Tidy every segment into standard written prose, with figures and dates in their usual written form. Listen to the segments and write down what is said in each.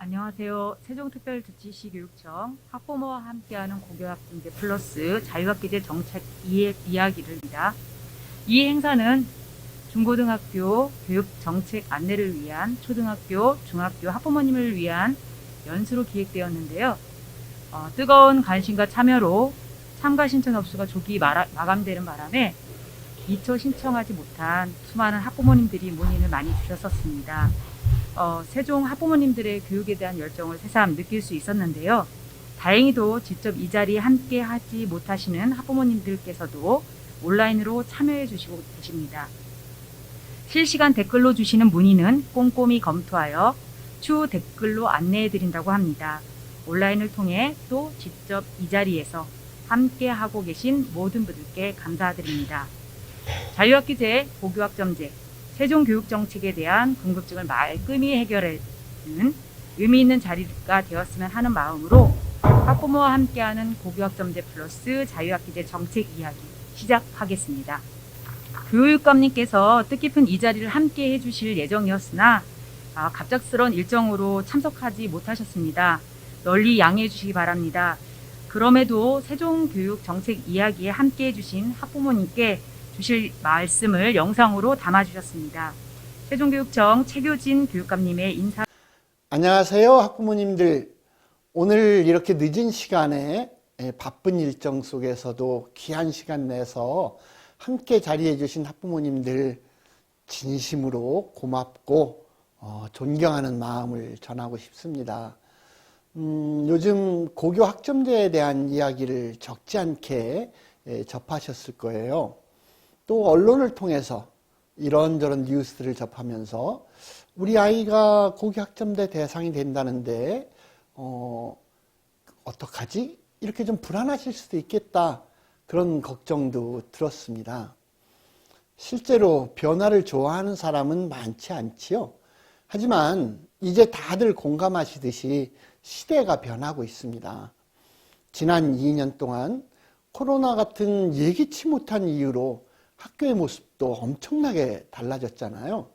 안녕하세요. 세종특별자치시교육청 학부모와 함께하는 고교학생제 플러스 자유학기제 정책 이야기를입니다. 이 행사는 중고등학교 교육 정책 안내를 위한 초등학교, 중학교 학부모님을 위한 연수로 기획되었는데요. 뜨거운 관심과 참여로 참가 신청 접수가 조기 마감되는 바람에 미처 신청하지 못한 수많은 학부모님들이 문의를 많이 주셨었습니다. 세종 학부모님들의 교육에 대한 열정을 새삼 느낄 수 있었는데요. 다행히도 직접 이 자리에 함께 하지 못하시는 학부모님들께서도 온라인으로 참여해 주시고 계십니다. 실시간 댓글로 주시는 문의는 꼼꼼히 검토하여 추후 댓글로 안내해 드린다고 합니다. 온라인을 통해 또 직접 이 자리에서 함께 하고 계신 모든 분들께 감사드립니다. 자유학기제, 고교학점제, 세종교육정책에 대한 궁금증을 말끔히 해결해주는 의미 있는 자리가 되었으면 하는 마음으로 학부모와 함께하는 고교학점제 플러스 자유학기제 정책 이야기 시작하겠습니다. 교육감님께서 뜻깊은 이 자리를 함께 해주실 예정이었으나 갑작스러운 일정으로 참석하지 못하셨습니다. 널리 양해해 주시기 바랍니다. 그럼에도 세종교육정책 이야기에 함께 해주신 학부모님께 주실 말씀을 영상으로 담아주셨습니다. 세종교육청 최교진 교육감님의 인사. 안녕하세요, 학부모님들. 오늘 이렇게 늦은 시간에 바쁜 일정 속에서도 귀한 시간 내서 함께 자리해 주신 학부모님들 진심으로 고맙고 존경하는 마음을 전하고 싶습니다. 요즘 고교 학점제에 대한 이야기를 적지 않게 접하셨을 거예요. 또 언론을 통해서 이런저런 뉴스를 접하면서 우리 아이가 고교 학점제 대상이 된다는데 어떡하지? 이렇게 좀 불안하실 수도 있겠다. 그런 걱정도 들었습니다. 실제로 변화를 좋아하는 사람은 많지 않지요. 하지만 이제 다들 공감하시듯이 시대가 변하고 있습니다. 지난 2년 동안 코로나 같은 예기치 못한 이유로 학교의 모습도 엄청나게 달라졌잖아요.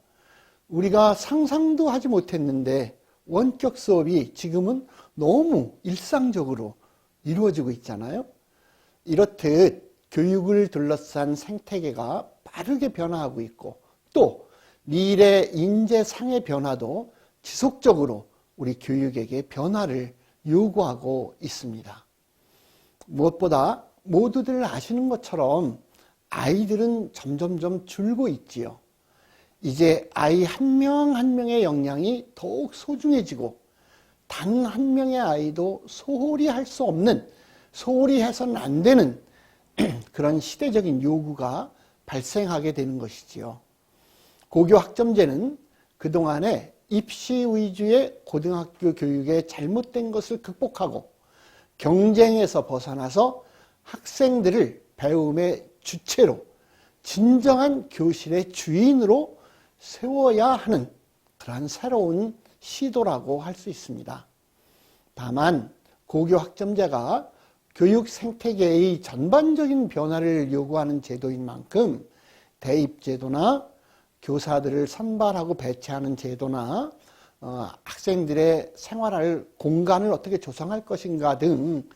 우리가 상상도 하지 못했는데 원격 수업이 지금은 너무 일상적으로 이루어지고 있잖아요. 이렇듯 교육을 둘러싼 생태계가 빠르게 변화하고 있고 또 미래 인재상의 변화도 지속적으로 우리 교육에게 변화를 요구하고 있습니다. 무엇보다 모두들 아시는 것처럼 아이들은 점점점 줄고 있지요. 이제 아이 한 명 한 명의 역량이 더욱 소중해지고 단 한 명의 아이도 소홀히 할 수 없는, 소홀히 해서는 안 되는 그런 시대적인 요구가 발생하게 되는 것이지요. 고교 학점제는 그동안에 입시 위주의 고등학교 교육의 잘못된 것을 극복하고 경쟁에서 벗어나서 학생들을 배움의 주체로 진정한 교실의 주인으로 세워야 하는 그러한 새로운 시도라고 할 수 있습니다. 다만 고교 학점제가 교육 생태계의 전반적인 변화를 요구하는 제도인 만큼 대입제도나 교사들을 선발하고 배치하는 제도나 학생들의 생활할 공간을 어떻게 조성할 것인가 등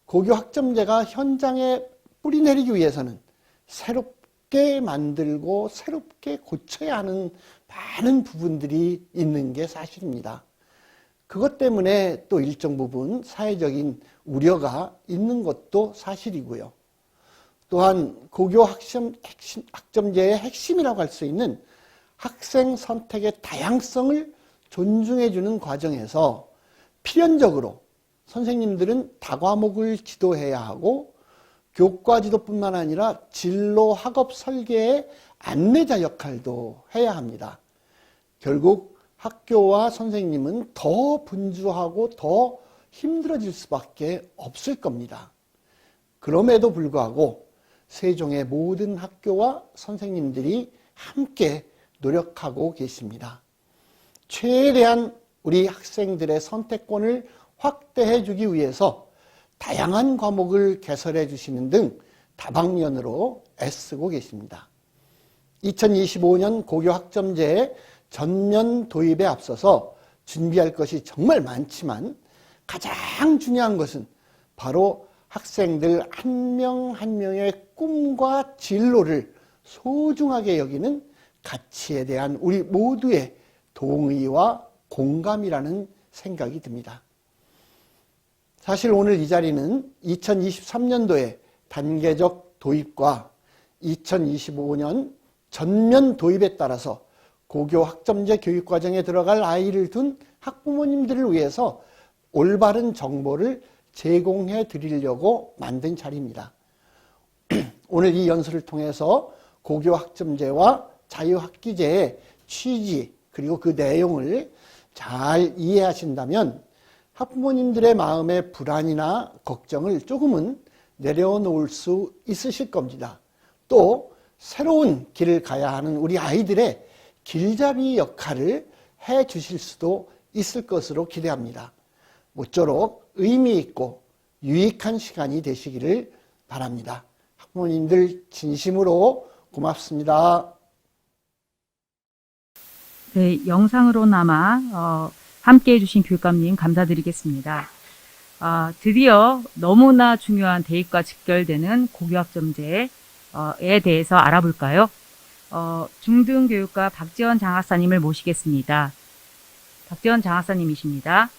고교 학점제가 현장에 뿌리내리기 위해서는 새롭게 만들고 새롭게 고쳐야 하는 많은 부분들이 있는 게 사실입니다. 그것 때문에 또 일정 부분 사회적인 우려가 있는 것도 사실이고요. 또한 고교 학점제의 핵심이라고 할 수 있는 학생 선택의 다양성을 존중해주는 과정에서 필연적으로 선생님들은 다과목을 지도해야 하고 교과지도뿐만 아니라 진로 학업 설계의 안내자 역할도 해야 합니다. 결국 학교와 선생님은 더 분주하고 더 힘들어질 수밖에 없을 겁니다. 그럼에도 불구하고 세종의 모든 학교와 선생님들이 함께 노력하고 계십니다. 최대한 우리 학생들의 선택권을 확대해 주기 위해서 다양한 과목을 개설해 주시는 등 다방면으로 애쓰고 계십니다. 2025년 고교 학점제의 전면 도입에 앞서서 준비할 것이 정말 많지만 가장 중요한 것은 바로 학생들 한 명 한 명의 꿈과 진로를 소중하게 여기는 가치에 대한 우리 모두의 동의와 공감이라는 생각이 듭니다. 사실 오늘 이 자리는 2023년도에 단계적 도입과 2025년 전면 도입에 따라서 고교 학점제 교육과정에 들어갈 아이를 둔 학부모님들을 위해서 올바른 정보를 제공해 드리려고 만든 자리입니다. 오늘 이 연설을 통해서 고교 학점제와 자유학기제의 취지 그리고 그 내용을 잘 이해하신다면 학부모님들의 마음의 불안이나 걱정을 조금은 내려놓을 수 있으실 겁니다. 또 새로운 길을 가야 하는 우리 아이들의 길잡이 역할을 해 주실 수도 있을 것으로 기대합니다. 모쪼록 의미 있고 유익한 시간이 되시기를 바랍니다. 학부모님들 진심으로 고맙습니다. 네, 영상으로나마 함께해 주신 교육감님 감사드리겠습니다. 드디어 너무나 중요한 대입과 직결되는 고교학점제에 대해서 알아볼까요? 중등교육과 박지원 장학사님을 모시겠습니다. 박지원 장학사님이십니다.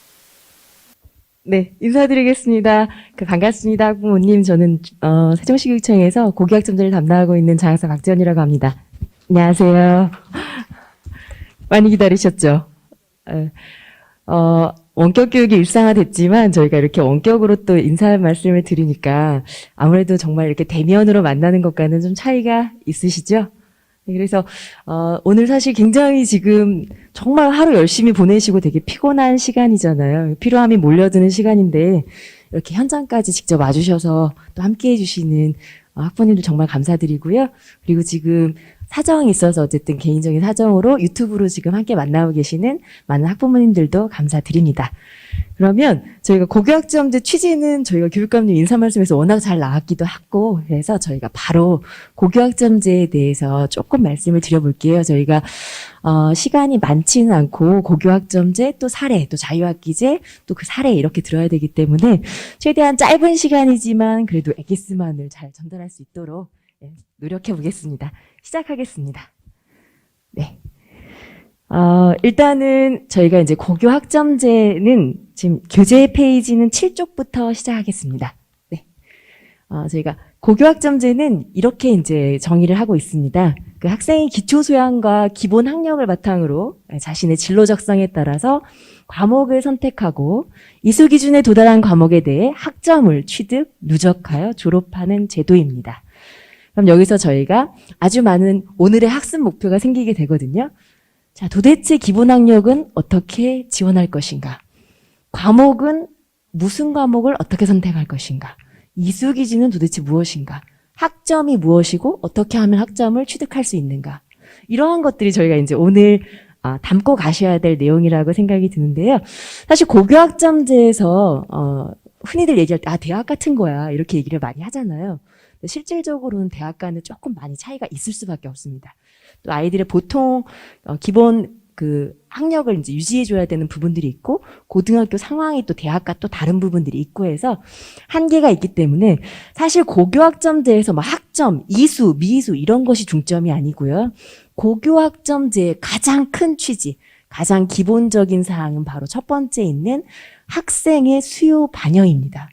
네, 인사드리겠습니다. 반갑습니다, 학부모님. 저는 세종시교육청에서 고교학점제를 담당하고 있는 장학사 박지원이라고 합니다. 안녕하세요. 많이 기다리셨죠? 원격 교육이 일상화됐지만 저희가 이렇게 원격으로 또 인사 말씀을 드리니까 아무래도 정말 이렇게 대면으로 만나는 것과는 좀 차이가 있으시죠? 그래서 오늘 사실 굉장히 지금 정말 하루 열심히 보내시고 되게 피곤한 시간이잖아요. 피로함이 몰려드는 시간인데 이렇게 현장까지 직접 와주셔서 또 함께해 주시는 학부모님들 정말 감사드리고요. 그리고 지금 사정이 있어서 어쨌든 개인적인 사정으로 유튜브로 지금 함께 만나고 계시는 많은 학부모님들도 감사드립니다. 그러면 저희가 고교학점제 취지는 저희가 교육감님 인사 말씀에서 워낙 잘 나왔기도 하고 그래서 저희가 바로 고교학점제에 대해서 조금 말씀을 드려볼게요. 저희가 시간이 많지는 않고 고교학점제 또 사례 또 자유학기제 또 그 사례 이렇게 들어야 되기 때문에 최대한 짧은 시간이지만 그래도 엑기스만을 잘 전달할 수 있도록 노력해 보겠습니다. 시작하겠습니다. 네. 일단은 저희가 이제 고교학점제는 지금 교재 페이지는 7쪽부터 시작하겠습니다. 네. 저희가 고교학점제는 이렇게 이제 정의를 하고 있습니다. 그 학생의 기초소양과 기본 학력을 바탕으로 자신의 진로 적성에 따라서 과목을 선택하고 이수 기준에 도달한 과목에 대해 학점을 취득, 누적하여 졸업하는 제도입니다. 그럼 여기서 저희가 아주 많은 오늘의 학습 목표가 생기게 되거든요. 자, 도대체 기본 학력은 어떻게 지원할 것인가? 과목은 무슨 과목을 어떻게 선택할 것인가? 이수 기준은 도대체 무엇인가? 학점이 무엇이고 어떻게 하면 학점을 취득할 수 있는가? 이러한 것들이 저희가 이제 오늘 담고 가셔야 될 내용이라고 생각이 드는데요. 사실 고교학점제에서 흔히들 얘기할 때 대학 같은 거야 이렇게 얘기를 많이 하잖아요. 실질적으로는 대학과는 조금 많이 차이가 있을 수밖에 없습니다. 또 아이들의 보통 기본 그 학력을 이제 유지해줘야 되는 부분들이 있고 고등학교 상황이 또 대학과 또 다른 부분들이 있고 해서 한계가 있기 때문에 사실 고교학점제에서 뭐 학점, 이수, 미이수 이런 것이 중점이 아니고요. 고교학점제의 가장 큰 취지, 가장 기본적인 사항은 바로 첫 번째 있는 학생의 수요 반영입니다.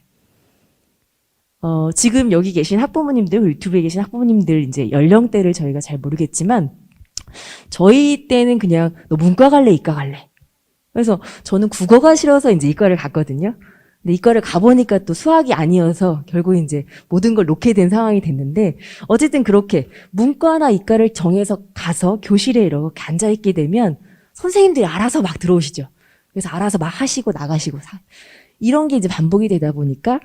지금 여기 계신 학부모님들, 유튜브에 계신 학부모님들 이제 연령대를 저희가 잘 모르겠지만 저희 때는 그냥 너 문과 갈래, 이과 갈래. 그래서 저는 국어가 싫어서 이제 이과를 갔거든요. 근데 이과를 가보니까 또 수학이 아니어서 결국 이제 모든 걸 놓게 된 상황이 됐는데 어쨌든 그렇게 문과나 이과를 정해서 가서 교실에 이렇게 앉아있게 되면 선생님들이 알아서 막 들어오시죠. 그래서 알아서 막 하시고 나가시고 이런 게 이제 반복이 되다 보니까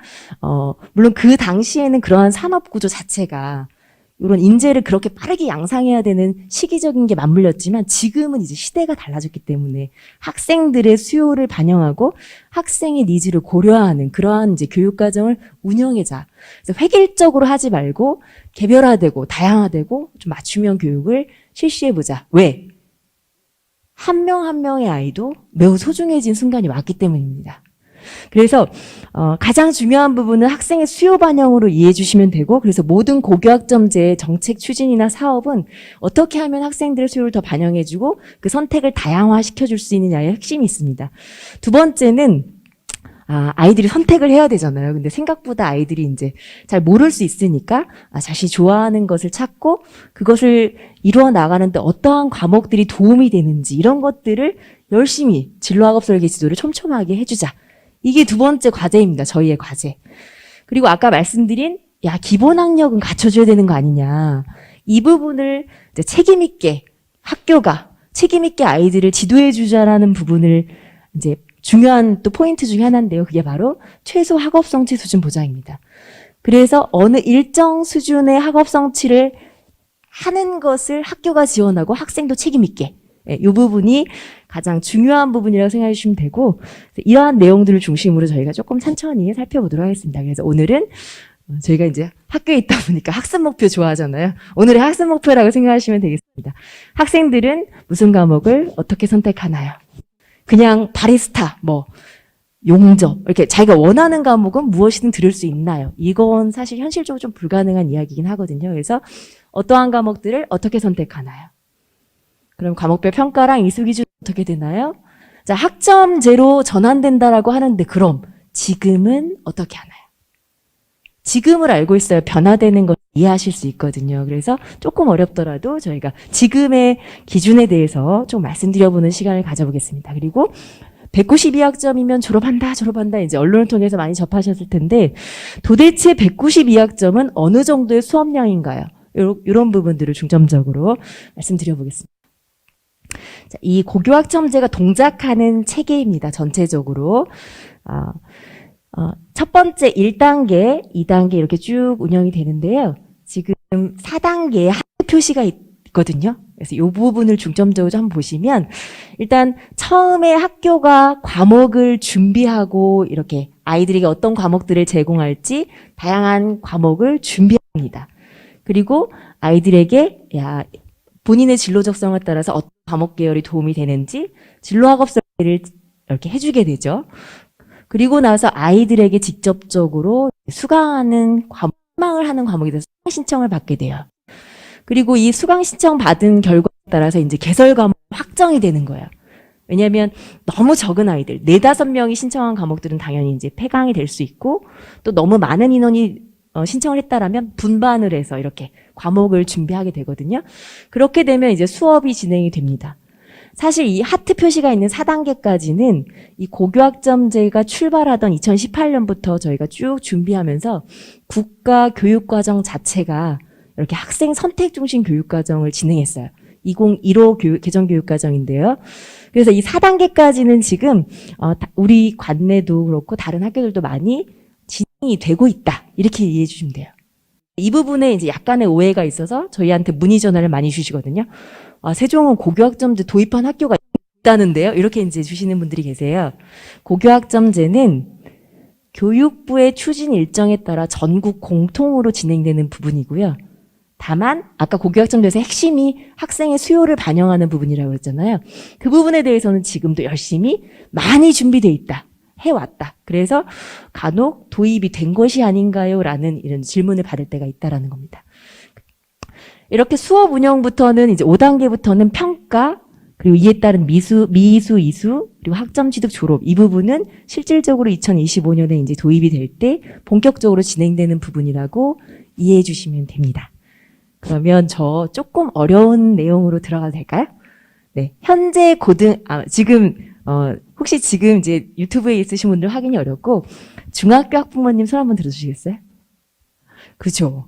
물론 그 당시에는 그러한 산업 구조 자체가 이런 인재를 그렇게 빠르게 양상해야 되는 시기적인 게 맞물렸지만 지금은 이제 시대가 달라졌기 때문에 학생들의 수요를 반영하고 학생의 니즈를 고려하는 그러한 이제 교육과정을 운영하자. 그래서 획일적으로 하지 말고 개별화되고 다양화되고 좀 맞춤형 교육을 실시해보자. 왜? 한 명 한 명의 아이도 매우 소중해진 순간이 왔기 때문입니다. 그래서 가장 중요한 부분은 학생의 수요 반영으로 이해해 주시면 되고, 그래서 모든 고교학점제의 정책 추진이나 사업은 어떻게 하면 학생들의 수요를 더 반영해주고 그 선택을 다양화시켜줄 수 있느냐의 핵심이 있습니다. 두 번째는 아이들이 선택을 해야 되잖아요. 근데 생각보다 아이들이 이제 잘 모를 수 있으니까 자신이 좋아하는 것을 찾고 그것을 이루어 나가는데 어떠한 과목들이 도움이 되는지 이런 것들을 열심히 진로학업 설계 지도를 촘촘하게 해주자. 이게 두 번째 과제입니다. 저희의 과제. 그리고 아까 말씀드린 기본 학력은 갖춰줘야 되는 거 아니냐. 이 부분을 이제 책임 있게 학교가 책임 있게 아이들을 지도해 주자라는 부분을 이제 중요한 또 포인트 중에 하나인데요. 그게 바로 최소 학업 성취 수준 보장입니다. 그래서 어느 일정 수준의 학업 성취를 하는 것을 학교가 지원하고 학생도 책임 있게, 이 부분이 가장 중요한 부분이라고 생각해 주시면 되고, 이러한 내용들을 중심으로 저희가 조금 천천히 살펴보도록 하겠습니다. 그래서 오늘은 저희가 이제 학교에 있다 보니까 학습 목표 좋아하잖아요. 오늘의 학습 목표라고 생각하시면 되겠습니다. 학생들은 무슨 과목을 어떻게 선택하나요? 그냥 바리스타, 용접, 이렇게 자기가 원하는 과목은 무엇이든 들을 수 있나요? 이건 사실 현실적으로 좀 불가능한 이야기이긴 하거든요. 그래서 어떠한 과목들을 어떻게 선택하나요? 그럼 과목별 평가랑 이수 기준 어떻게 되나요? 자, 학점제로 전환된다라고 하는데 그럼 지금은 어떻게 하나요? 지금을 알고 있어야 변화되는 걸 이해하실 수 있거든요. 그래서 조금 어렵더라도 저희가 지금의 기준에 대해서 좀 말씀드려보는 시간을 가져보겠습니다. 그리고 192학점이면 졸업한다 이제 언론을 통해서 많이 접하셨을 텐데 도대체 192학점은 어느 정도의 수업량인가요? 이런 부분들을 중점적으로 말씀드려보겠습니다. 자, 이 고교학점제가 동작하는 체계입니다. 전체적으로. 첫 번째 1단계, 2단계 이렇게 쭉 운영이 되는데요. 지금 4단계에 하트 표시가 있거든요. 그래서 이 부분을 중점적으로 한번 보시면 일단 처음에 학교가 과목을 준비하고 이렇게 아이들에게 어떤 과목들을 제공할지 다양한 과목을 준비합니다. 그리고 아이들에게 본인의 진로 적성에 따라서 어떤 과목 계열이 도움이 되는지 진로학업 설계를 이렇게 해주게 되죠. 그리고 나서 아이들에게 직접적으로 수강하는 희망을 하는 과목에 대해서 수강 신청을 받게 돼요. 그리고 이 수강 신청 받은 결과에 따라서 이제 개설 과목 확정이 되는 거예요. 왜냐하면 너무 적은 아이들, 4-5명이 신청한 과목들은 당연히 이제 폐강이 될 수 있고 또 너무 많은 인원이 신청을 했다라면 분반을 해서 이렇게 과목을 준비하게 되거든요. 그렇게 되면 이제 수업이 진행이 됩니다. 사실 이 하트 표시가 있는 4단계까지는 이 고교학점제가 출발하던 2018년부터 저희가 쭉 준비하면서 국가 교육과정 자체가 이렇게 학생 선택 중심 교육과정을 진행했어요. 2015 개정교육과정인데요. 그래서 이 4단계까지는 지금 우리 관내도 그렇고 다른 학교들도 많이 진행이 되고 있다. 이렇게 이해해 주시면 돼요. 이 부분에 이제 약간의 오해가 있어서 저희한테 문의 전화를 많이 주시거든요. 세종은 고교학점제 도입한 학교가 있다는데요. 이렇게 이제 주시는 분들이 계세요. 고교학점제는 교육부의 추진 일정에 따라 전국 공통으로 진행되는 부분이고요. 다만 아까 고교학점제에서 핵심이 학생의 수요를 반영하는 부분이라고 그랬잖아요. 그 부분에 대해서는 지금도 열심히 많이 준비돼 있다. 해왔다. 그래서 간혹 도입이 된 것이 아닌가요? 라는 이런 질문을 받을 때가 있다라는 겁니다. 이렇게 수업 운영부터는 이제 5단계부터는 평가, 그리고 이에 따른 미수, 이수, 그리고 학점 취득 졸업 이 부분은 실질적으로 2025년에 이제 도입이 될 때 본격적으로 진행되는 부분이라고 이해해 주시면 됩니다. 그러면 저 조금 어려운 내용으로 들어가도 될까요? 네. 현재 지금 혹시 지금 이제 유튜브에 있으신 분들 확인이 어렵고 중학교 학부모님 손 한번 들어주시겠어요? 그죠?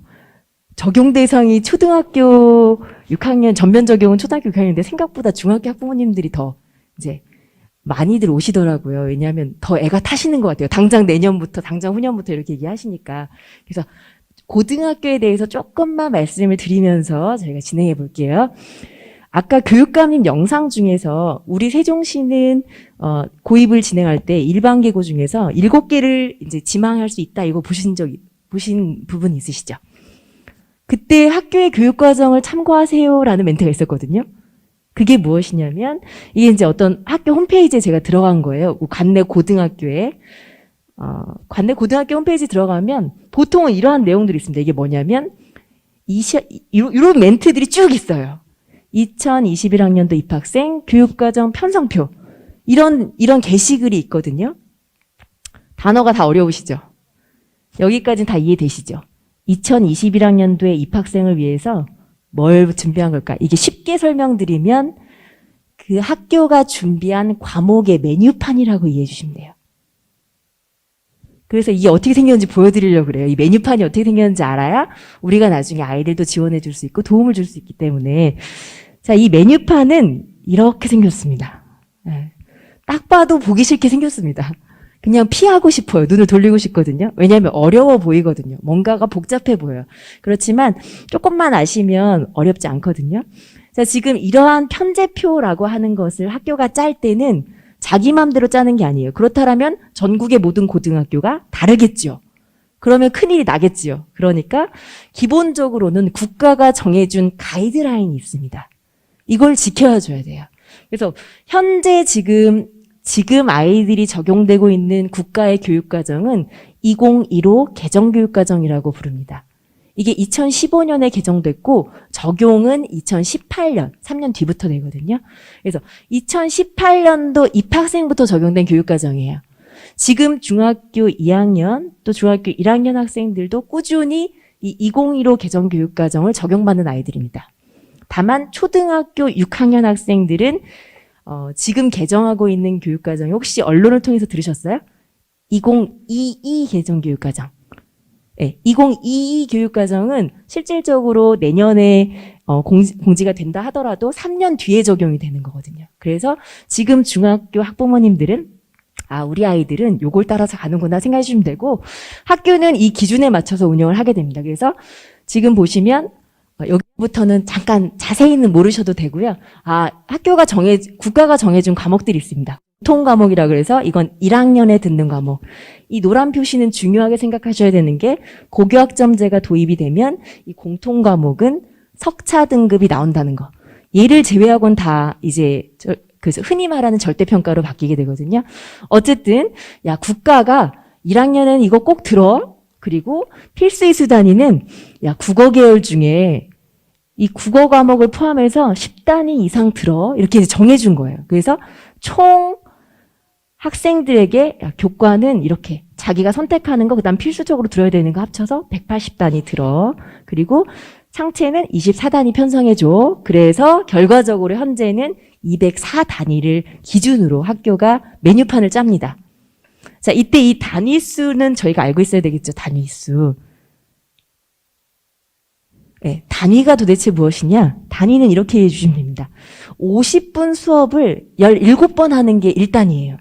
적용 대상이 초등학교 6학년, 전면 적용은 초등학교 6학년인데 생각보다 중학교 학부모님들이 더 이제 많이들 오시더라고요. 왜냐하면 더 애가 타시는 것 같아요. 당장 내년부터, 당장 후년부터 이렇게 얘기하시니까. 그래서 고등학교에 대해서 조금만 말씀을 드리면서 저희가 진행해 볼게요. 아까 교육감님 영상 중에서 우리 세종시는 고입을 진행할 때 일반 계고 중에서 7개를 이제 지망할 수 있다. 이거 보신 부분 있으시죠? 그때 학교의 교육과정을 참고하세요라는 멘트가 있었거든요. 그게 무엇이냐면 이게 이제 어떤 학교 홈페이지에 제가 들어간 거예요. 관내 고등학교에. 관내 고등학교 홈페이지 들어가면 보통은 이러한 내용들이 있습니다. 이게 뭐냐면 이런 멘트들이 쭉 있어요. 2021학년도 입학생 교육과정 편성표 이런 게시글이 있거든요. 단어가 다 어려우시죠? 여기까지는 다 이해되시죠? 2021학년도에 입학생을 위해서 뭘 준비한 걸까? 이게 쉽게 설명드리면 그 학교가 준비한 과목의 메뉴판이라고 이해해 주시면 돼요. 그래서 이게 어떻게 생겼는지 보여드리려고 그래요. 이 메뉴판이 어떻게 생겼는지 알아야 우리가 나중에 아이들도 지원해 줄 수 있고 도움을 줄 수 있기 때문에. 자, 이 메뉴판은 이렇게 생겼습니다. 네. 딱 봐도 보기 싫게 생겼습니다. 그냥 피하고 싶어요. 눈을 돌리고 싶거든요. 왜냐하면 어려워 보이거든요. 뭔가가 복잡해 보여요. 그렇지만 조금만 아시면 어렵지 않거든요. 자, 지금 이러한 편제표라고 하는 것을 학교가 짤 때는 자기 마음대로 짜는 게 아니에요. 그렇다면 전국의 모든 고등학교가 다르겠죠. 그러면 큰일이 나겠지요. 그러니까 기본적으로는 국가가 정해준 가이드라인이 있습니다. 이걸 지켜야 줘야 돼요. 그래서 현재 지금 아이들이 적용되고 있는 국가의 교육과정은 2015 개정교육과정이라고 부릅니다. 이게 2015년에 개정됐고 적용은 2018년, 3년 뒤부터 되거든요. 그래서 2018년도 입학생부터 적용된 교육과정이에요. 지금 중학교 2학년 또 중학교 1학년 학생들도 꾸준히 이 2015 개정교육과정을 적용받는 아이들입니다. 다만 초등학교 6학년 학생들은 지금 개정하고 있는 교육과정이 혹시 언론을 통해서 들으셨어요? 2022 개정교육과정. 네, 2022 교육과정은 실질적으로 내년에 공지가 된다 하더라도 3년 뒤에 적용이 되는 거거든요. 그래서 지금 중학교 학부모님들은 우리 아이들은 요걸 따라서 가는구나 생각해 주시면 되고 학교는 이 기준에 맞춰서 운영을 하게 됩니다. 그래서 지금 보시면 여기부터는 잠깐 자세히는 모르셔도 되고요. 국가가 정해준 과목들이 있습니다. 공통 과목이라 그래서 이건 1학년에 듣는 과목. 이 노란 표시는 중요하게 생각하셔야 되는 게 고교학점제가 도입이 되면 이 공통 과목은 석차 등급이 나온다는 거. 얘를 제외하고는 다 이제 그래서 흔히 말하는 절대평가로 바뀌게 되거든요. 어쨌든 국가가 1학년에는 이거 꼭 들어. 그리고 필수 이수 단위는 국어 계열 중에 이 국어 과목을 포함해서 10단위 이상 들어. 이렇게 정해준 거예요. 그래서 총 학생들에게 교과는 이렇게 자기가 선택하는 거 그다음 필수적으로 들어야 되는 거 합쳐서 180단위 들어. 그리고 상체는 24단위 편성해줘. 그래서 결과적으로 현재는 204단위를 기준으로 학교가 메뉴판을 짭니다. 자, 이때 이 단위수는 저희가 알고 있어야 되겠죠. 단위수. 네, 단위가 도대체 무엇이냐? 단위는 이렇게 해주시면 됩니다. 50분 수업을 17번 하는 게 1단위예요.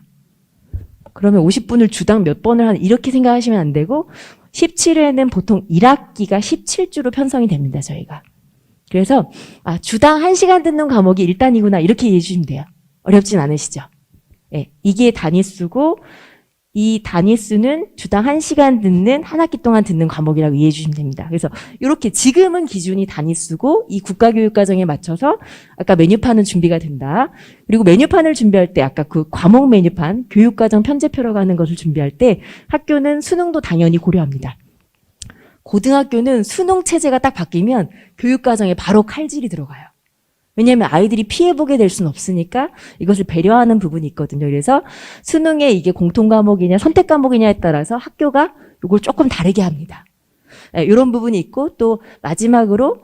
그러면 50분을 주당 몇 번을 하는 이렇게 생각하시면 안 되고 17회는 보통 1학기가 17주로 편성이 됩니다. 저희가. 그래서 주당 1시간 듣는 과목이 1단위구나 이렇게 이해해 주시면 돼요. 어렵진 않으시죠? 네, 이게 단위수고 이 단위수는 주당 1시간 듣는 한 학기 동안 듣는 과목이라고 이해해 주시면 됩니다. 그래서 이렇게 지금은 기준이 단위수고 이 국가교육과정에 맞춰서 아까 메뉴판은 준비가 된다. 그리고 메뉴판을 준비할 때 아까 그 과목 메뉴판, 교육과정 편제표라고 하는 것을 준비할 때 학교는 수능도 당연히 고려합니다. 고등학교는 수능 체제가 딱 바뀌면 교육과정에 바로 칼질이 들어가요. 왜냐하면 아이들이 피해보게 될 수는 없으니까 이것을 배려하는 부분이 있거든요. 그래서 수능에 이게 공통과목이냐 선택과목이냐에 따라서 학교가 이걸 조금 다르게 합니다. 네, 이런 부분이 있고 또 마지막으로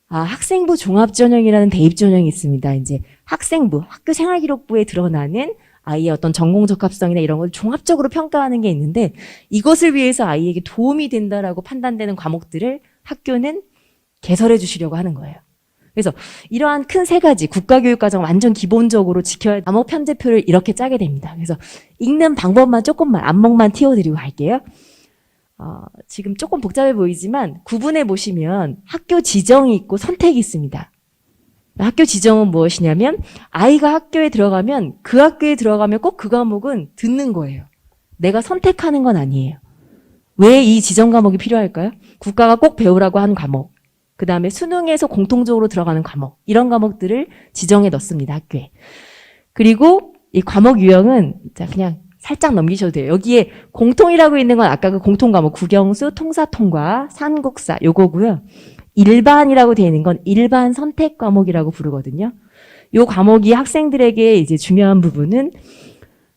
학생부 종합전형이라는 대입전형이 있습니다. 이제 학생부, 학교생활기록부에 드러나는 아이의 어떤 전공 적합성이나 이런 걸 종합적으로 평가하는 게 있는데 이것을 위해서 아이에게 도움이 된다라고 판단되는 과목들을 학교는 개설해 주시려고 하는 거예요. 그래서 이러한 큰 세 가지 국가교육과정 완전 기본적으로 지켜야 할 과목 편제표를 이렇게 짜게 됩니다. 그래서 읽는 방법만 조금만 안목만 띄워드리고 갈게요. 지금 조금 복잡해 보이지만 구분해 보시면 학교 지정이 있고 선택이 있습니다. 학교 지정은 무엇이냐면 아이가 학교에 들어가면 그 학교에 들어가면 꼭 그 과목은 듣는 거예요. 내가 선택하는 건 아니에요. 왜 이 지정 과목이 필요할까요? 국가가 꼭 배우라고 한 과목. 그 다음에 수능에서 공통적으로 들어가는 과목, 이런 과목들을 지정해 넣습니다, 학교에. 그리고 이 과목 유형은 그냥 살짝 넘기셔도 돼요. 여기에 공통이라고 있는 건 아까 그 공통 과목, 국영수, 통사통과, 삼국사, 요거고요. 일반이라고 되어 있는 건 일반 선택 과목이라고 부르거든요. 요 과목이 학생들에게 이제 중요한 부분은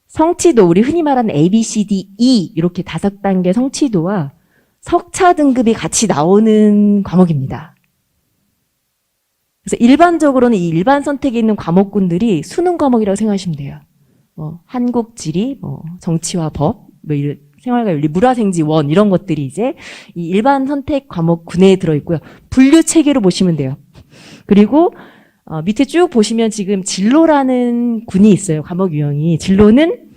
성취도, 우리 흔히 말하는 A, B, C, D, E 이렇게 5단계 성취도와 석차 등급이 같이 나오는 과목입니다. 그래서 일반적으로는 이 일반 선택에 있는 과목군들이 수능 과목이라고 생각하시면 돼요. 한국, 지리, 정치와 법, 생활과 윤리, 물화생지, 원 이런 것들이 이제 이 일반 선택 과목군에 들어있고요. 분류 체계로 보시면 돼요. 그리고 밑에 쭉 보시면 지금 진로라는 군이 있어요. 과목 유형이. 진로는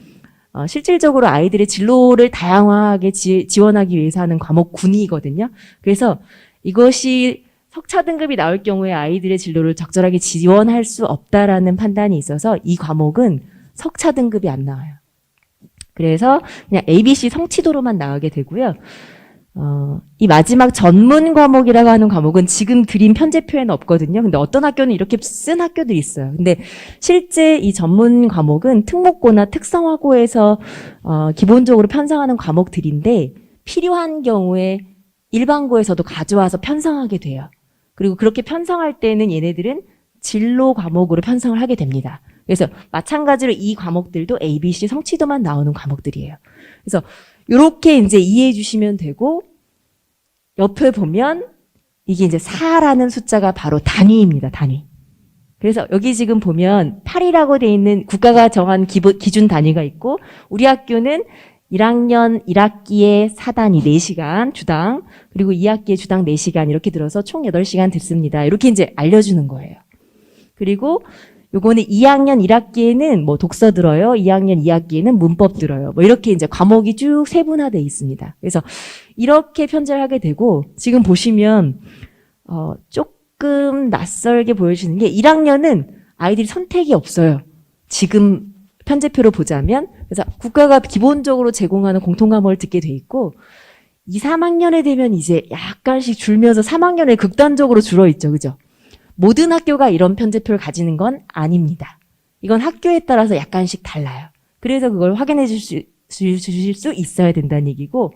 실질적으로 아이들의 진로를 다양하게 지원하기 위해서 하는 과목군이거든요. 그래서 이것이 석차 등급이 나올 경우에 아이들의 진로를 적절하게 지원할 수 없다라는 판단이 있어서 이 과목은 석차 등급이 안 나와요. 그래서 그냥 ABC 성취도로만 나오게 되고요. 이 마지막 전문 과목이라고 하는 과목은 지금 드린 편제표에는 없거든요. 근데 어떤 학교는 이렇게 쓴 학교들이 있어요. 근데 실제 이 전문 과목은 특목고나 특성화고에서 기본적으로 편성하는 과목들인데 필요한 경우에 일반고에서도 가져와서 편성하게 돼요. 그리고 그렇게 편성할 때는 얘네들은 진로 과목으로 편성을 하게 됩니다. 그래서 마찬가지로 이 과목들도 A, B, C 성취도만 나오는 과목들이에요. 그래서 이렇게 이제 이해해 주시면 되고, 옆에 보면 이게 이제 4라는 숫자가 바로 단위입니다, 단위. 그래서 여기 지금 보면 8이라고 돼 있는 국가가 정한 기준 단위가 있고, 우리 학교는 1학년 1학기에 4단위 4시간 주당, 그리고 2학기에 주당 4시간 이렇게 들어서 총 8시간 듣습니다. 이렇게 이제 알려주는 거예요. 그리고 요거는 2학년 1학기에는 뭐 독서 들어요. 2학년 2학기에는 문법 들어요. 뭐 이렇게 이제 과목이 쭉 세분화되어 있습니다. 그래서 이렇게 편제를 하게 되고, 지금 보시면 조금 낯설게 보여지는 게 1학년은 아이들이 선택이 없어요. 지금 편제표로 보자면. 그래서 국가가 기본적으로 제공하는 공통과목을 듣게 돼 있고, 2, 3학년에 되면 이제 약간씩 줄면서 3학년에 극단적으로 줄어있죠. 그죠? 모든 학교가 이런 편제표를 가지는 건 아닙니다. 이건 학교에 따라서 약간씩 달라요. 그래서 그걸 확인해 주실 수 있어야 된다는 얘기고,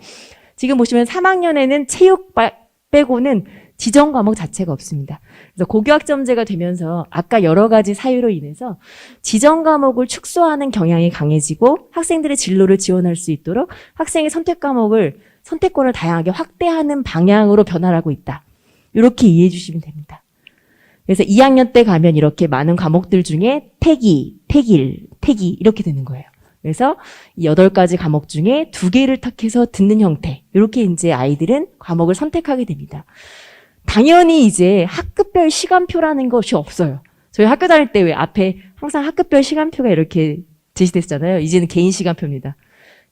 지금 보시면 3학년에는 체육 빼고는 지정 과목 자체가 없습니다. 그래서 고교학점제가 되면서 아까 여러 가지 사유로 인해서 지정 과목을 축소하는 경향이 강해지고 학생들의 진로를 지원할 수 있도록 학생의 선택권을 다양하게 확대하는 방향으로 변화하고 있다. 이렇게 이해해 주시면 됩니다. 그래서 2학년 때 가면 이렇게 많은 과목들 중에 태기, 태길, 태기 이렇게 되는 거예요. 그래서 이 8가지 과목 중에 2개를 택해서 듣는 형태. 이렇게 이제 아이들은 과목을 선택하게 됩니다. 당연히 이제 학급별 시간표라는 것이 없어요. 저희 학교 다닐 때 왜 앞에 항상 학급별 시간표가 이렇게 제시됐잖아요. 이제는 개인 시간표입니다.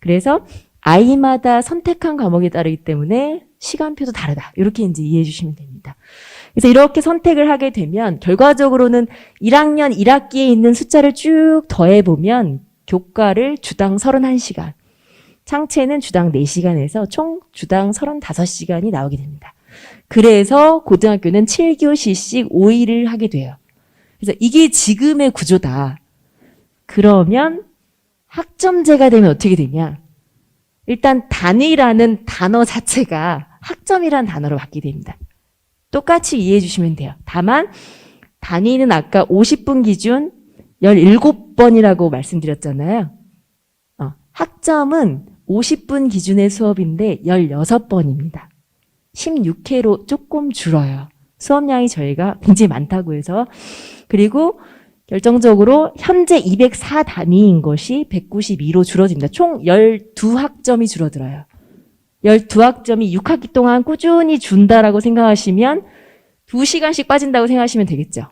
그래서 아이마다 선택한 과목에 따르기 때문에 시간표도 다르다. 이렇게 이제 이해해 주시면 됩니다. 그래서 이렇게 선택을 하게 되면 결과적으로는 1학년 1학기에 있는 숫자를 쭉 더해보면 교과를 주당 31시간, 창체는 주당 4시간에서 총 주당 35시간이 나오게 됩니다. 그래서 고등학교는 7교시씩 5일을 하게 돼요. 그래서 이게 지금의 구조다. 그러면 학점제가 되면 어떻게 되냐? 일단 단위라는 단어 자체가 학점이라는 단어로 바뀌게 됩니다. 똑같이 이해해 주시면 돼요. 다만 단위는 아까 50분 기준 17번이라고 말씀드렸잖아요. 학점은 50분 기준의 수업인데 16번입니다. 16회로 조금 줄어요. 수업량이 저희가 굉장히 많다고 해서. 그리고 결정적으로 현재 204단위인 것이 192로 줄어듭니다. 총 12학점이 줄어들어요. 12학점이 6학기 동안 꾸준히 준다라고 생각하시면 2시간씩 빠진다고 생각하시면 되겠죠.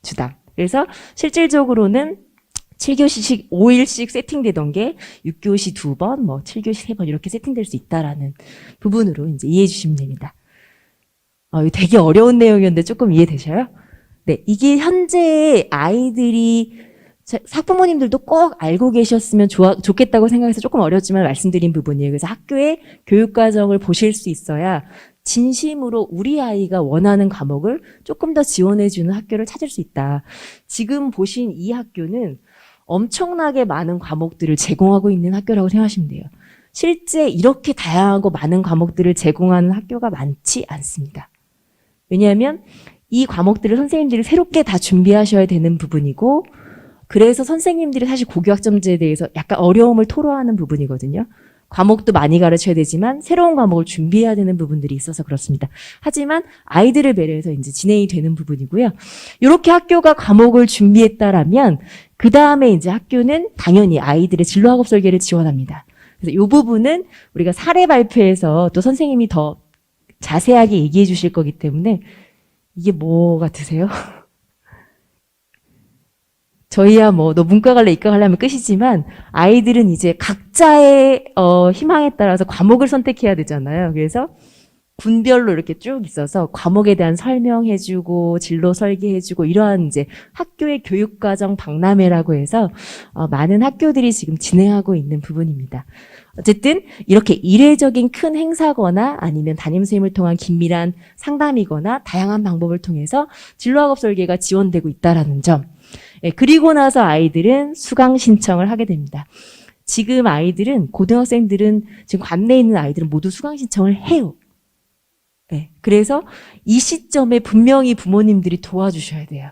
주당. 그래서 실질적으로는 7교시씩 5일씩 세팅되던 게 6교시 2번, 뭐 7교시 3번 이렇게 세팅될 수 있다라는 부분으로 이제 이해해 주시면 됩니다. 이거 되게 어려운 내용이었는데 조금 이해되셔요? 네, 이게 현재 아이들이 학부모님들도 꼭 알고 계셨으면 좋겠다고 생각해서 조금 어렵지만 말씀드린 부분이에요. 그래서 학교의 교육과정을 보실 수 있어야 진심으로 우리 아이가 원하는 과목을 조금 더 지원해주는 학교를 찾을 수 있다. 지금 보신 이 학교는 엄청나게 많은 과목들을 제공하고 있는 학교라고 생각하시면 돼요. 실제 이렇게 다양하고 많은 과목들을 제공하는 학교가 많지 않습니다. 왜냐하면 이 과목들을 선생님들이 새롭게 다 준비하셔야 되는 부분이고, 그래서 선생님들이 사실 고교학점제에 대해서 약간 어려움을 토로하는 부분이거든요. 과목도 많이 가르쳐야 되지만 새로운 과목을 준비해야 되는 부분들이 있어서 그렇습니다. 하지만 아이들을 배려해서 이제 진행이 되는 부분이고요. 이렇게 학교가 과목을 준비했다라면 그 다음에 이제 학교는 당연히 아이들의 진로학업 설계를 지원합니다. 그래서 이 부분은 우리가 사례 발표에서 또 선생님이 더 자세하게 얘기해 주실 거기 때문에 이게 뭐 같으세요? 저희야 뭐 너 문과 갈래 이과 갈래 하면 끝이지만 아이들은 이제 각자의 희망에 따라서 과목을 선택해야 되잖아요. 그래서 군별로 이렇게 쭉 있어서 과목에 대한 설명해주고 진로 설계해주고 이러한 이제 학교의 교육과정 박람회라고 해서 많은 학교들이 지금 진행하고 있는 부분입니다. 어쨌든 이렇게 이례적인 큰 행사거나 아니면 담임 선생님을 통한 긴밀한 상담이거나 다양한 방법을 통해서 진로학업 설계가 지원되고 있다라는 점. 예, 그리고 나서 아이들은 수강 신청을 하게 됩니다. 지금 아이들은 고등학생들은 지금 관내에 있는 아이들은 모두 수강 신청을 해요. 네, 그래서 이 시점에 분명히 부모님들이 도와주셔야 돼요.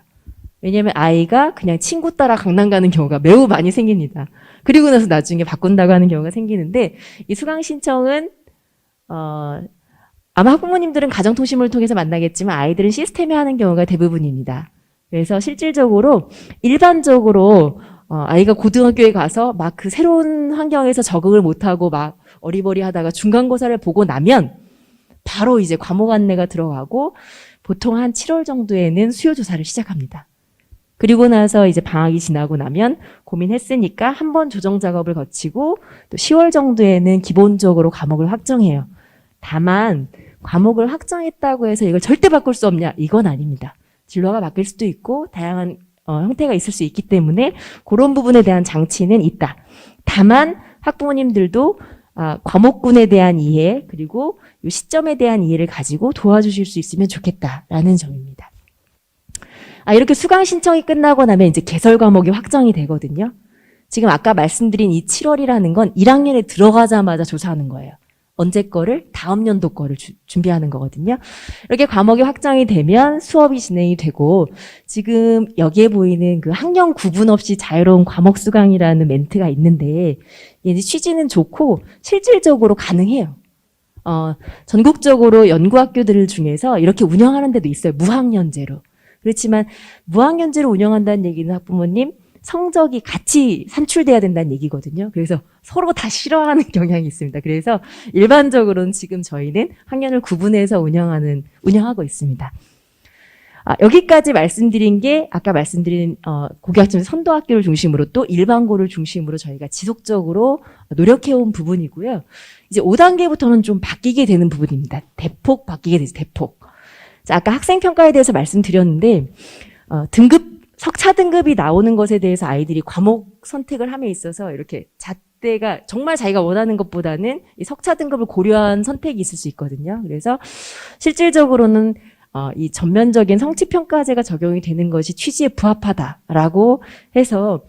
왜냐하면 아이가 그냥 친구 따라 강남 가는 경우가 매우 많이 생깁니다. 그리고 나서 나중에 바꾼다고 하는 경우가 생기는데 이 수강 신청은 아마 학부모님들은 가정통신문을 통해서 만나겠지만 아이들은 시스템에 하는 경우가 대부분입니다. 그래서 실질적으로 일반적으로 아이가 고등학교에 가서 막 그 새로운 환경에서 적응을 못하고 막 어리버리하다가 중간고사를 보고 나면 바로 이제 과목 안내가 들어가고 보통 한 7월 정도에는 수요 조사를 시작합니다. 그리고 나서 이제 방학이 지나고 나면 고민했으니까 한번 조정 작업을 거치고 또 10월 정도에는 기본적으로 과목을 확정해요. 다만 과목을 확정했다고 해서 이걸 절대 바꿀 수 없냐? 이건 아닙니다. 진로가 바뀔 수도 있고 다양한 형태가 있을 수 있기 때문에 그런 부분에 대한 장치는 있다. 다만 학부모님들도 과목군에 대한 이해 그리고 이 시점에 대한 이해를 가지고 도와주실 수 있으면 좋겠다라는 점입니다. 이렇게 수강 신청이 끝나고 나면 이제 개설 과목이 확정이 되거든요. 지금 아까 말씀드린 이 7월이라는 건 1학년에 들어가자마자 조사하는 거예요. 언제 거를? 다음 연도 거를 준비하는 거거든요. 이렇게 과목이 확정이 되면 수업이 진행이 되고 지금 여기에 보이는 그 학년 구분 없이 자유로운 과목 수강이라는 멘트가 있는데 이제 취지는 좋고 실질적으로 가능해요. 전국적으로 연구학교들 중에서 이렇게 운영하는 데도 있어요. 무학년제로. 그렇지만 무학년제로 운영한다는 얘기는 학부모님 성적이 같이 산출돼야 된다는 얘기거든요. 그래서 서로 다 싫어하는 경향이 있습니다. 그래서 일반적으로는 지금 저희는 학년을 구분해서 운영하고 있습니다. 여기까지 말씀드린 게 아까 말씀드린 고교학점 선도학교를 중심으로 또 일반고를 중심으로 저희가 지속적으로 노력해온 부분이고요. 이제 5단계부터는 좀 바뀌게 되는 부분입니다. 대폭 바뀌게 되죠. 대폭. 자, 아까 학생평가에 대해서 말씀드렸는데 석차 등급이 나오는 것에 대해서 아이들이 과목 선택을 함에 있어서 이렇게 잣대가 정말 자기가 원하는 것보다는 이 석차 등급을 고려한 선택이 있을 수 있거든요. 그래서 실질적으로는 이 전면적인 성취평가제가 적용이 되는 것이 취지에 부합하다라고 해서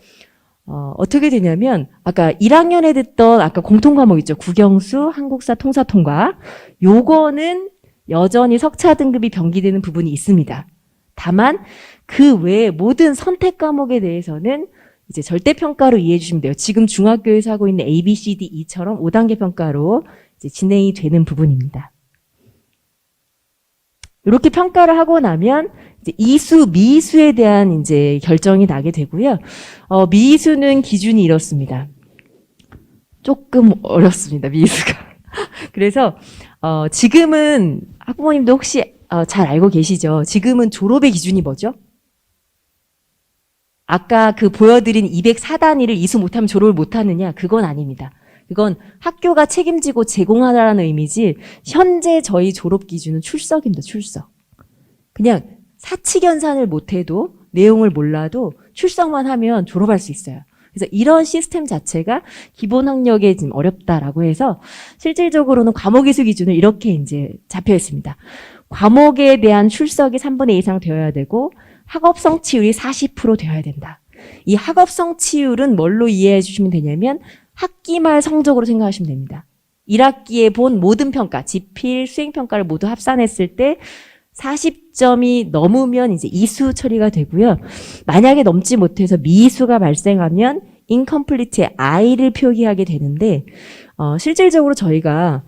어떻게 되냐면 아까 1학년에 듣던 아까 공통과목 있죠. 국영수, 한국사, 통사, 통과. 요거는 여전히 석차 등급이 병기되는 부분이 있습니다. 다만 그 외에 모든 선택 과목에 대해서는 이제 절대평가로 이해해 주시면 돼요. 지금 중학교에서 하고 있는 A, B, C, D, E처럼 5단계 평가로 이제 진행이 되는 부분입니다. 이렇게 평가를 하고 나면 이제 이수, 미수에 대한 이제 결정이 나게 되고요. 미수는 기준이 이렇습니다. 조금 어렵습니다. 미수가. 그래서 지금은 학부모님도 혹시 잘 알고 계시죠? 지금은 졸업의 기준이 뭐죠? 아까 그 보여드린 204단위를 이수 못하면 졸업을 못하느냐? 그건 아닙니다. 그건 학교가 책임지고 제공하라는 의미지 현재 저희 졸업 기준은 출석입니다. 출석. 그냥 사칙연산을 못해도 내용을 몰라도 출석만 하면 졸업할 수 있어요. 그래서 이런 시스템 자체가 기본 학력에 지금 어렵다라고 해서 실질적으로는 과목 이수 기준을 이렇게 이제 잡혀 있습니다. 과목에 대한 출석이 3분의 2 이상 되어야 되고 학업 성취율이 40% 되어야 된다. 이 학업 성취율은 뭘로 이해해 주시면 되냐면 학기 말 성적으로 생각하시면 됩니다. 1학기에 본 모든 평가, 지필, 수행평가를 모두 합산했을 때 40점이 넘으면 이제 이수 처리가 되고요. 만약에 넘지 못해서 미이수가 발생하면 인컴플리트의 I를 표기하게 되는데 실질적으로 저희가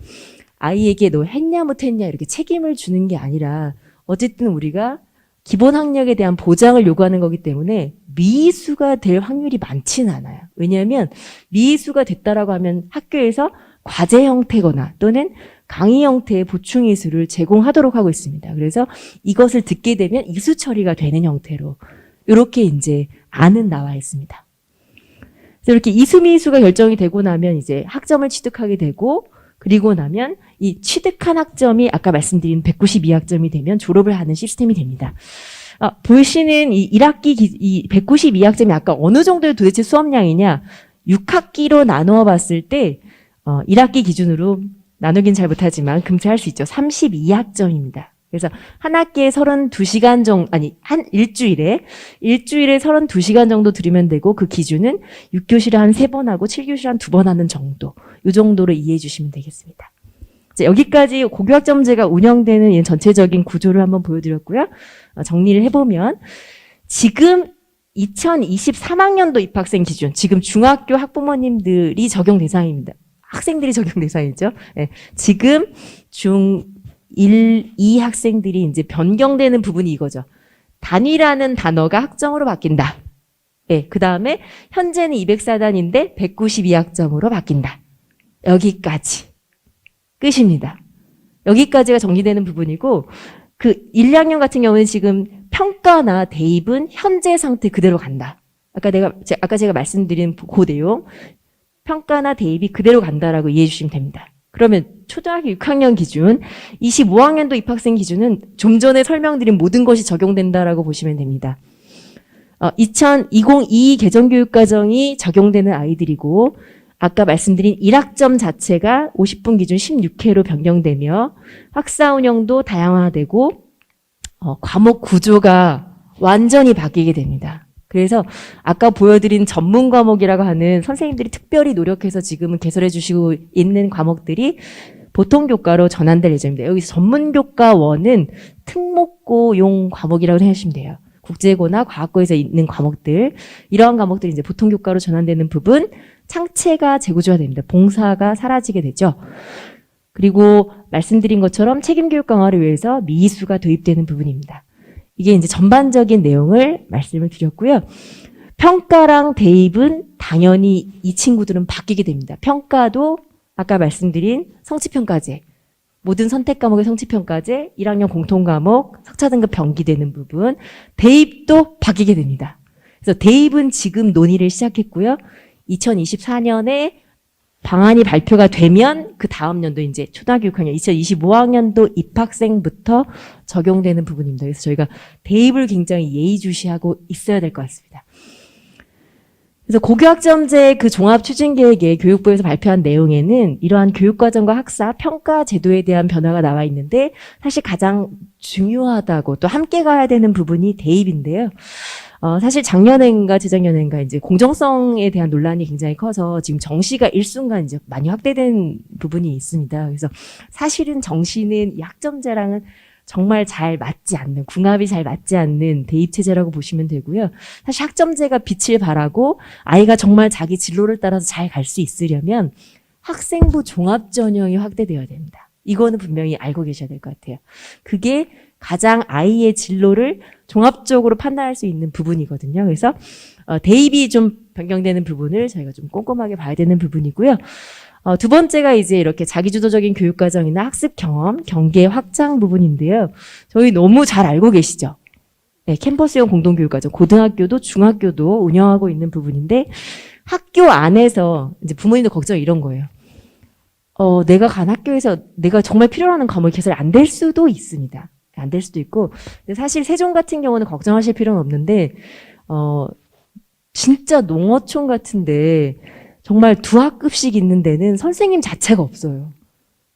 아이에게 너 했냐 못했냐 이렇게 책임을 주는 게 아니라 어쨌든 우리가 기본 학력에 대한 보장을 요구하는 거기 때문에 미이수가 될 확률이 많지는 않아요. 왜냐하면 미이수가 됐다라고 하면 학교에서 과제 형태거나 또는 강의 형태의 보충 이수를 제공하도록 하고 있습니다. 그래서 이것을 듣게 되면 이수 처리가 되는 형태로 이렇게 이제 안은 나와 있습니다. 그래서 이렇게 이수 미이수가 결정이 되고 나면 이제 학점을 취득하게 되고 그리고 나면 이 취득한 학점이 아까 말씀드린 192학점이 되면 졸업을 하는 시스템이 됩니다. 보시는 이 1학기 이 192학점이 아까 어느 정도의 도대체 수업량이냐 6학기로 나누어 봤을 때 1학기 기준으로 나누긴 잘 못하지만 금세할 수 있죠. 32학점입니다. 그래서 한 학기에 32시간 정도, 한 일주일에 32시간 정도 들으면 되고 그 기준은 6교시를 한 3번 하고 7교시를 한 2번 하는 정도. 이 정도로 이해해 주시면 되겠습니다. 자, 여기까지 고교학점제가 운영되는 이 전체적인 구조를 한번 보여드렸고요. 정리를 해보면 지금 2023학년도 입학생 기준, 지금 중학교 학부모님들이 적용 대상입니다. 학생들이 적용 대상이죠. 네, 지금 중1, 2 학생들이 이제 변경되는 부분이 이거죠. 단위라는 단어가 학점으로 바뀐다. 네, 그 다음에 현재는 204단인데 192학점으로 바뀐다. 여기까지. 끝입니다. 여기까지가 정리되는 부분이고 그 1, 2학년 같은 경우는 지금 평가나 대입은 현재 상태 그대로 간다. 아까 제가 말씀드린 그 내용 평가나 대입이 그대로 간다라고 이해해 주시면 됩니다. 그러면 초등학교 6학년 기준 25학년도 입학생 기준은 좀 전에 설명드린 모든 것이 적용된다라고 보시면 됩니다. 2022 개정교육과정이 적용되는 아이들이고 아까 말씀드린 1학점 자체가 50분 기준 16회로 변경되며 학사 운영도 다양화되고 과목 구조가 완전히 바뀌게 됩니다. 그래서 아까 보여드린 전문 과목이라고 하는 선생님들이 특별히 노력해서 지금은 개설해 주시고 있는 과목들이 보통 교과로 전환될 예정입니다. 여기서 전문 교과 1은 특목고용 과목이라고 생각하시면 돼요. 국제고나 과학고에서 있는 과목들, 이러한 과목들이 이제 보통 교과로 전환되는 부분, 창체가 재구조화됩니다. 봉사가 사라지게 되죠. 그리고 말씀드린 것처럼 책임교육 강화를 위해서 미이수가 도입되는 부분입니다. 이게 이제 전반적인 내용을 말씀을 드렸고요. 평가랑 대입은 당연히 이 친구들은 바뀌게 됩니다. 평가도 아까 말씀드린 성취평가제, 모든 선택 과목의 성취평가제, 1학년 공통과목, 석차 등급 병기되는 부분, 대입도 바뀌게 됩니다. 그래서 대입은 지금 논의를 시작했고요. 2024년에 방안이 발표가 되면 그 다음 연도 이제 초등학교 6학년 2025학년도 입학생부터 적용되는 부분입니다. 그래서 저희가 대입을 굉장히 예의주시하고 있어야 될 것 같습니다. 그래서 고교학점제 그 종합추진계획에 교육부에서 발표한 내용에는 이러한 교육과정과 학사 평가 제도에 대한 변화가 나와 있는데 사실 가장 중요하다고 또 함께 가야 되는 부분이 대입인데요. 사실 작년엔가 재작년엔가 이제 공정성에 대한 논란이 굉장히 커서 지금 정시가 일순간 이제 많이 확대된 부분이 있습니다. 그래서 사실은 정시는 이 학점제랑은 정말 잘 맞지 않는, 궁합이 잘 맞지 않는 대입체제라고 보시면 되고요. 사실 학점제가 빛을 발하고 아이가 정말 자기 진로를 따라서 잘 갈 수 있으려면 학생부 종합전형이 확대되어야 됩니다. 이거는 분명히 알고 계셔야 될 것 같아요. 그게 가장 아이의 진로를 종합적으로 판단할 수 있는 부분이거든요. 그래서 대입이 좀 변경되는 부분을 저희가 좀 꼼꼼하게 봐야 되는 부분이고요. 두 번째가 이제 이렇게 자기주도적인 교육과정이나 학습 경험, 경계 확장 부분인데요. 저희 너무 잘 알고 계시죠? 네, 캠퍼스형 공동교육과정, 고등학교도 중학교도 운영하고 있는 부분인데 학교 안에서 이제 부모님들 걱정이 이런 거예요. 내가 간 학교에서 내가 정말 필요로 하는 과목이 개설이 안 될 수도 있습니다. 안 될 수도 있고, 근데 사실 세종 같은 경우는 걱정하실 필요는 없는데, 진짜 농어촌 같은데 정말 두 학급씩 있는 데는 선생님 자체가 없어요.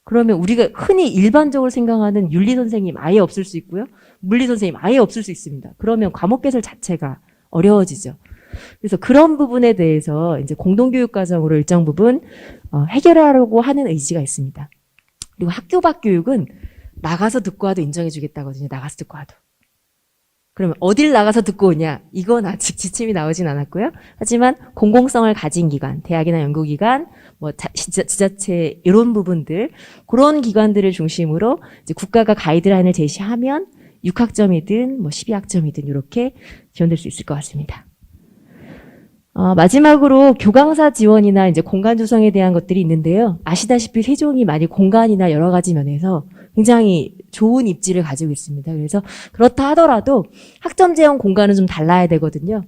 그러면 우리가 흔히 일반적으로 생각하는 윤리 선생님 아예 없을 수 있고요. 물리 선생님 아예 없을 수 있습니다. 그러면 과목 개설 자체가 어려워지죠. 그래서 그런 부분에 대해서 이제 공동교육 과정으로 일정 부분 해결하려고 하는 의지가 있습니다. 그리고 학교 밖 교육은 나가서 듣고 와도 인정해 주겠다거든요. 나가서 듣고 와도. 그러면 어딜 나가서 듣고 오냐? 이건 아직 지침이 나오진 않았고요. 하지만 공공성을 가진 기관, 대학이나 연구기관, 뭐 지자체 이런 부분들, 그런 기관들을 중심으로 이제 국가가 가이드라인을 제시하면 6학점이든 뭐 12학점이든 이렇게 지원될 수 있을 것 같습니다. 마지막으로 교강사 지원이나 이제 공간 조성에 대한 것들이 있는데요. 아시다시피 세종이 많이 공간이나 여러 가지 면에서 굉장히 좋은 입지를 가지고 있습니다. 그래서 그렇다 하더라도 학점 제한 공간은 좀 달라야 되거든요.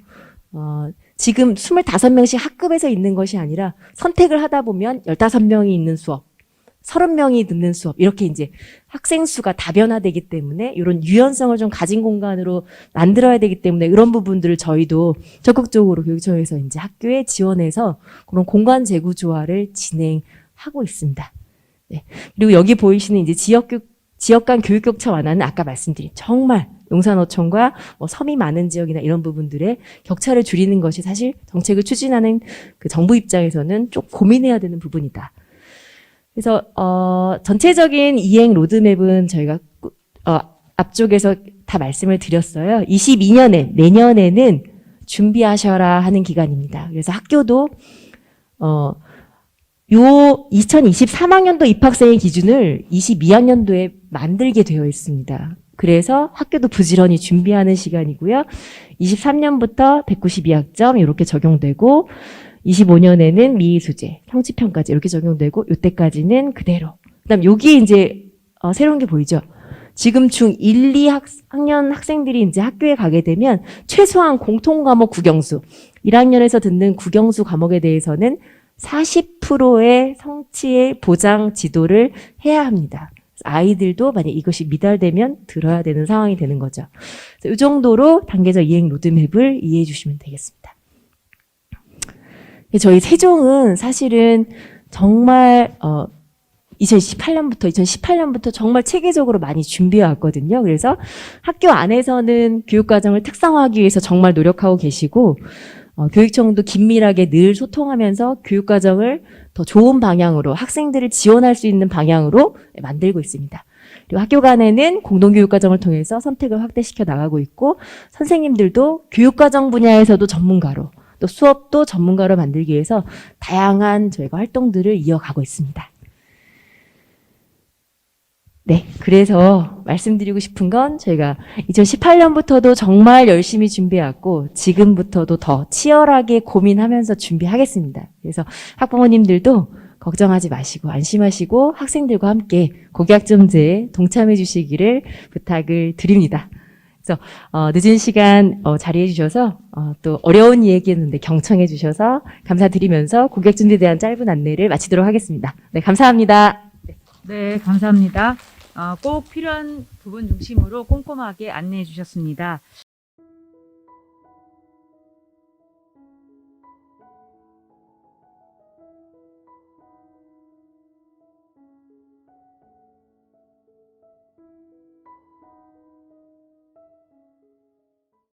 지금 25명씩 학급에서 있는 것이 아니라 선택을 하다 보면 15명이 있는 수업, 30명이 듣는 수업, 이렇게 이제 학생 수가 다변화되기 때문에 이런 유연성을 좀 가진 공간으로 만들어야 되기 때문에 이런 부분들을 저희도 적극적으로 교육청에서 이제 학교에 지원해서 그런 공간 재구조화를 진행하고 있습니다. 네. 그리고 여기 보이시는 이제 지역 간 교육 격차 완화는 아까 말씀드린 정말 용산어촌과 뭐 섬이 많은 지역이나 이런 부분들의 격차를 줄이는 것이 사실 정책을 추진하는 그 정부 입장에서는 좀 고민해야 되는 부분이다. 그래서 전체적인 이행 로드맵은 저희가 앞쪽에서 다 말씀을 드렸어요. 22년에 내년에는 준비하셔라 하는 기간입니다. 그래서 학교도 요 2023학년도 입학생의 기준을 22학년도에 만들게 되어 있습니다. 그래서 학교도 부지런히 준비하는 시간이고요. 23년부터 192학점 이렇게 적용되고 25년에는 미수제, 형치평가제 이렇게 적용되고 이때까지는 그대로. 그다음 여기 이제 새로운 게 보이죠. 지금 중 1, 2학년 학생들이 이제 학교에 가게 되면 최소한 공통 과목 국영수, 1학년에서 듣는 국영수 과목에 대해서는 40%의 성취의 보장 지도를 해야 합니다. 아이들도 만약 이것이 미달되면 들어야 되는 상황이 되는 거죠. 그래서 이 정도로 단계적 이행 로드맵을 이해해 주시면 되겠습니다. 저희 세종은 사실은 정말 2018년부터 정말 체계적으로 많이 준비해 왔거든요. 그래서 학교 안에서는 교육과정을 특성화하기 위해서 정말 노력하고 계시고 교육청도 긴밀하게 늘 소통하면서 교육과정을 더 좋은 방향으로 학생들을 지원할 수 있는 방향으로 만들고 있습니다. 그리고 학교 간에는 공동교육과정을 통해서 선택을 확대시켜 나가고 있고 선생님들도 교육과정 분야에서도 전문가로 또 수업도 전문가로 만들기 위해서 다양한 저희가 활동들을 이어가고 있습니다. 네, 그래서 말씀드리고 싶은 건 저희가 2018년부터도 정말 열심히 준비해왔고 지금부터도 더 치열하게 고민하면서 준비하겠습니다. 그래서 학부모님들도 걱정하지 마시고 안심하시고 학생들과 함께 고교학점제에 동참해 주시기를 부탁을 드립니다. 그래서 늦은 시간 자리해 주셔서 또 어려운 얘기했는데 경청해 주셔서 감사드리면서 고교학점제에 대한 짧은 안내를 마치도록 하겠습니다. 네, 감사합니다. 네, 감사합니다. 꼭 필요한 부분 중심으로 꼼꼼하게 안내해 주셨습니다.